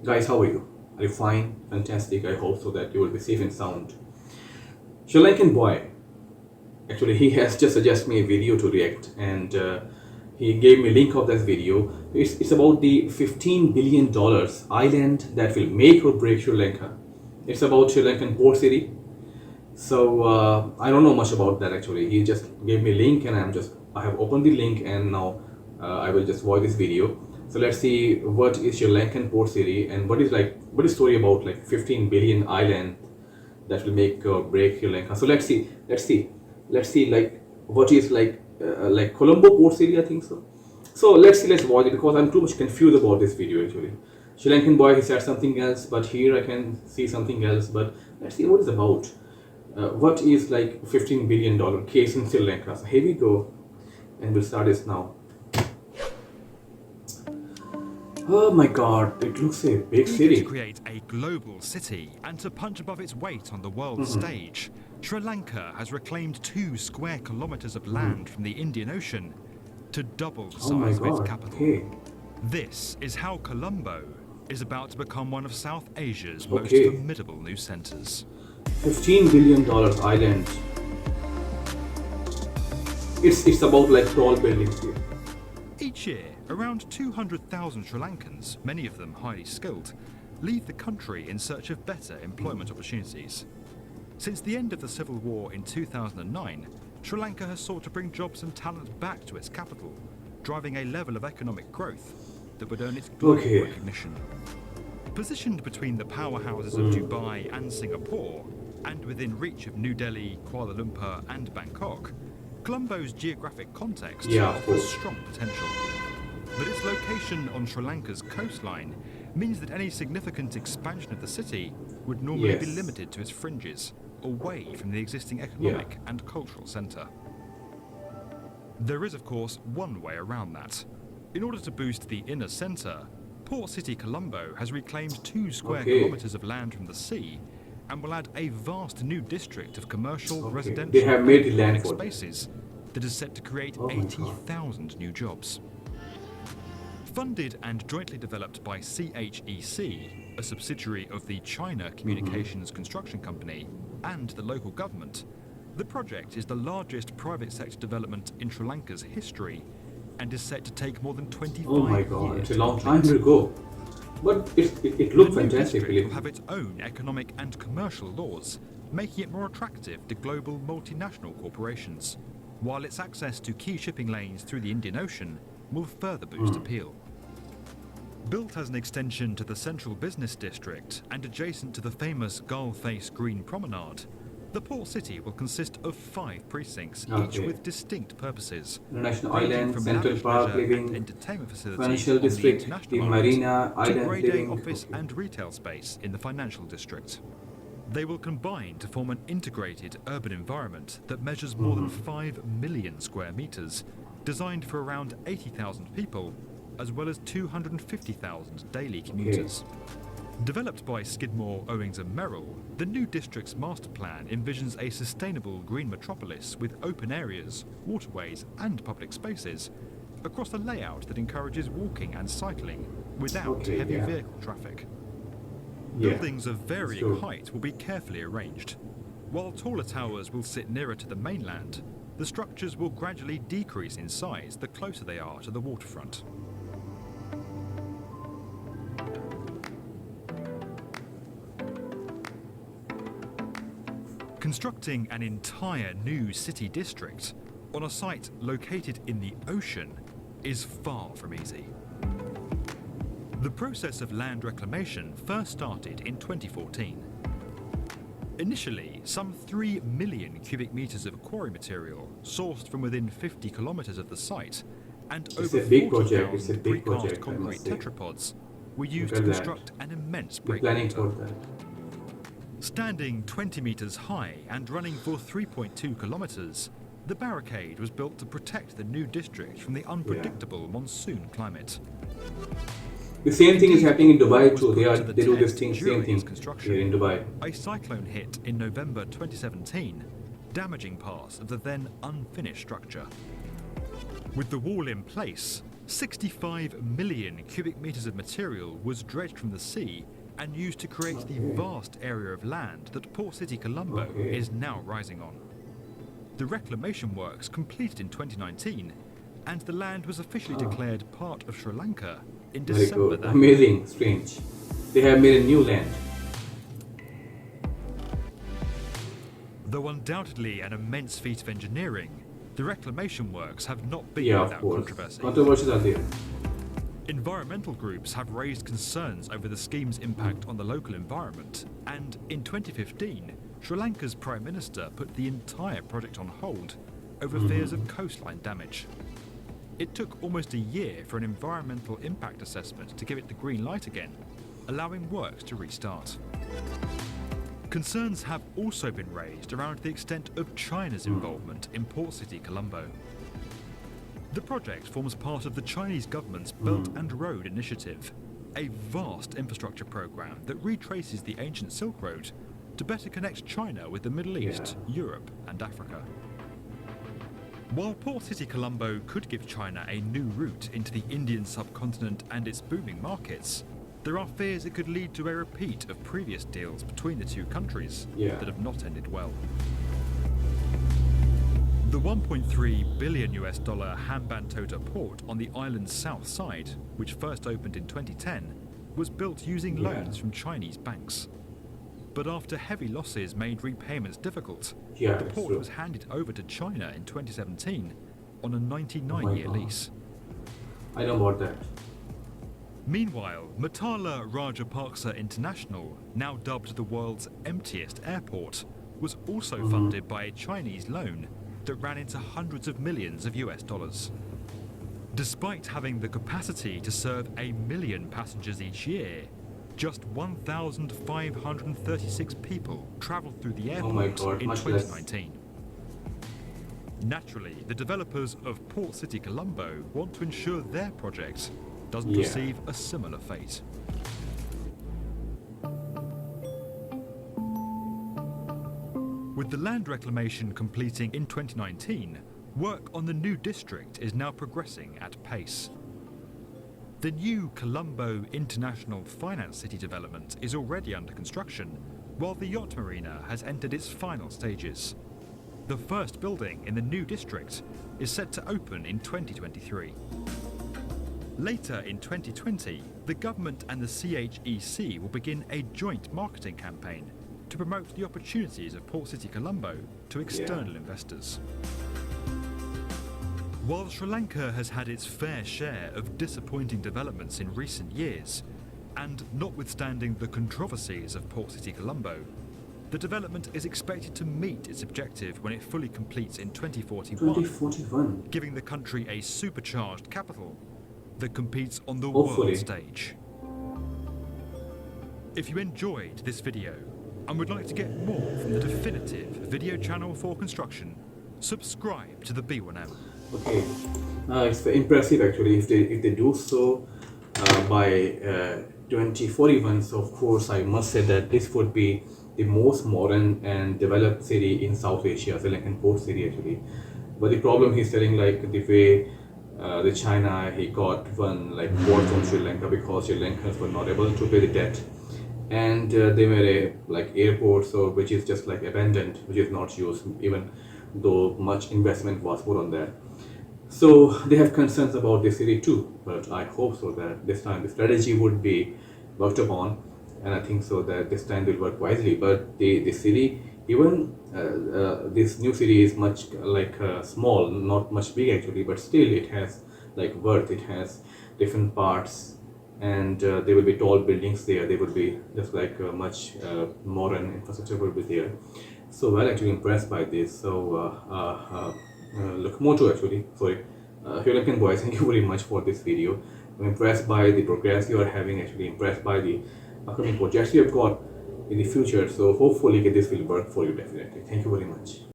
Guys, how are you? Are you fine? Fantastic. I hope so that you will be safe and sound. Sri Lankan boy, actually, he has just suggested me a video to react, and he gave me a link of that video. It's about the $15 billion island that will make or break Sri Lanka. It's about Sri Lankan port city. So I don't know much about that actually. He just gave me a link, and I have opened the link, and now I will just watch this video. So let's see what is Sri Lankan port city, and what is story about like 15 billion island that will make or break Sri Lanka. So let's see like what is like Colombo port city, I think so. So let's watch it because I'm too much confused about this video actually. Sri Lankan boy, he said something else, but here I can see something else. But let's see what it's about. What is like $15 billion case in Sri Lanka? So here we go, and we'll start this now. Oh my god, it looks a big Eager city. to create a global city and to punch above its weight on the world stage, Sri Lanka has reclaimed 2 square kilometers of land from the Indian Ocean to double the Oh my size of its god. capital. Okay. This is how Colombo is about to become one of South Asia's most Okay. formidable new centers. $15 billion island. It's about like tall buildings here. Each year, around 200,000 Sri Lankans, many of them highly skilled, leave the country in search of better employment opportunities. Since the end of the civil war in 2009, Sri Lanka has sought to bring jobs and talent back to its capital, driving a level of economic growth that would earn it global Okay. recognition. Positioned between the powerhouses of Dubai and Singapore, and within reach of New Delhi, Kuala Lumpur and Bangkok, Colombo's geographic context Yeah, of offers course. strong potential. But its location on Sri Lanka's coastline means that any significant expansion of the city would normally be Yes. limited to its fringes, away from the existing economic and cultural centre. There is, of course, one way around that. In order to boost the inner centre, Port City Colombo has reclaimed 2 square Okay. kilometres of land from the sea and will add a vast new district of commercial, Okay. residential They have made the and land public for that. spaces that is set to create Oh my God. 80,000 new jobs. Funded and jointly developed by CHEC, a subsidiary of the China Communications Construction Company, and the local government, the project is the largest private sector development in Sri Lanka's history and is set to take more than 25 Oh my god, years it's a to long time complete. to go. But it The looked new fantastic, district really. will have its own economic and commercial laws, making it more attractive to global multinational corporations, while its access to key shipping lanes through the Indian Ocean will further boost appeal. Built as an extension to the central business district and adjacent to the famous Gull Face Green Promenade, the port city will consist of 5 precincts, each Okay. with distinct purposes. International ranging Island, from Central lavish Park leisure and living, entertainment facilities Financial on the District, international the island Marina to Island grade A living. office Okay. and retail space in the financial district. They will combine to form an integrated urban environment that measures more than 5 million square metres, designed for around 80,000 people, as well as 250,000 daily commuters. Developed by Skidmore, Owings and Merrill, the new district's master plan envisions a sustainable green metropolis with open areas, waterways and public spaces across a layout that encourages walking and cycling without Okay, heavy yeah. vehicle traffic. Yeah, Buildings of that's varying true. height will be carefully arranged. While taller towers will sit nearer to the mainland, the structures will gradually decrease in size the closer they are to the waterfront. Constructing an entire new city district on a site located in the ocean is far from easy. The process of land reclamation first started in 2014. Initially, some 3 million cubic meters of quarry material sourced from within 50 kilometers of the site and It's over a big project, it's a 40,000 big precast project, I concrete must say. tetrapods were used Look to at that. construct an immense We're planning for breakwater. that. Standing 20 meters high and running for 3.2 kilometers, the barricade was built to protect the new district from the unpredictable monsoon climate. The same thing is happening in Dubai Was too. put to the They do this test thing, same during thing its construction. here in Dubai. A cyclone hit in November 2017, damaging parts of the then unfinished structure. With the wall in place, 65 million cubic meters of material was dredged from the sea and used to create the vast area of land that Port City Colombo is now rising on. The reclamation works completed in 2019, and the land was officially declared part of Sri Lanka in Very December good. that Amazing, strange. They have made a new land. Though undoubtedly an immense feat of engineering, the reclamation works have not been Yeah, of without course. controversy. Controversies are there. Environmental groups have raised concerns over the scheme's impact on the local environment, and in 2015, Sri Lanka's Prime Minister put the entire project on hold over fears of coastline damage. It took almost a year for an environmental impact assessment to give it the green light again, allowing works to restart. Concerns have also been raised around the extent of China's involvement in Port City Colombo. The project forms part of the Chinese government's Belt and Road Initiative, a vast infrastructure program that retraces the ancient Silk Road to better connect China with the Middle East, Europe and Africa. While Port City Colombo could give China a new route into the Indian subcontinent and its booming markets, there are fears it could lead to a repeat of previous deals between the two countries that have not ended well. The $1.3 billion Hambantota port on the island's south side, which first opened in 2010, was built using loans from Chinese banks. But after heavy losses made repayments difficult, the port was handed over to China in 2017 on a 99-year lease. I know about that. Meanwhile, Matala Rajapaksa International, now dubbed the world's emptiest airport, was also funded by a Chinese loan that ran into hundreds of millions of US dollars. Despite having the capacity to serve 1 million passengers each year, just 1,536 people travelled through the airport in 2019. Naturally, the developers of Port City Colombo want to ensure their project doesn't receive a similar fate. With the land reclamation completing in 2019, work on the new district is now progressing at pace. The new Colombo International Finance City development is already under construction, while the yacht marina has entered its final stages. The first building in the new district is set to open in 2023. Later in 2020, the government and the CHEC will begin a joint marketing campaign to promote the opportunities of Port City Colombo to external investors. While Sri Lanka has had its fair share of disappointing developments in recent years, and notwithstanding the controversies of Port City Colombo, the development is expected to meet its objective when it fully completes in 2041, giving the country a supercharged capital that competes on the world stage. If you enjoyed this video and would like to get more from the definitive video channel for construction, subscribe to the B1M. Okay, it's impressive actually if they do so by 2041. So of course I must say that this would be the most modern and developed city in South Asia, Sri Lankan port city actually. But the problem he's telling, like the way the China, he got one like port from Sri Lanka because Sri Lankans were not able to pay the debt, and they made a like airport, so which is just like abandoned, which is not used even though much investment was put on that. So they have concerns about the city too, but I hope so that this time the strategy would be worked upon, and I think so that this time they'll work wisely. But the city, even this new city is much like small, not much big actually, but still it has like worth, it has different parts, and there will be tall buildings there, they would be just like much modern infrastructure will be there. So well, actually impressed by this. So look more to actually, sorry, Sri Lankan boys, thank you very much for this video. I'm impressed by the progress you are having, actually impressed by the upcoming projects you have got in the future. So hopefully this will work for you definitely. Thank you very much.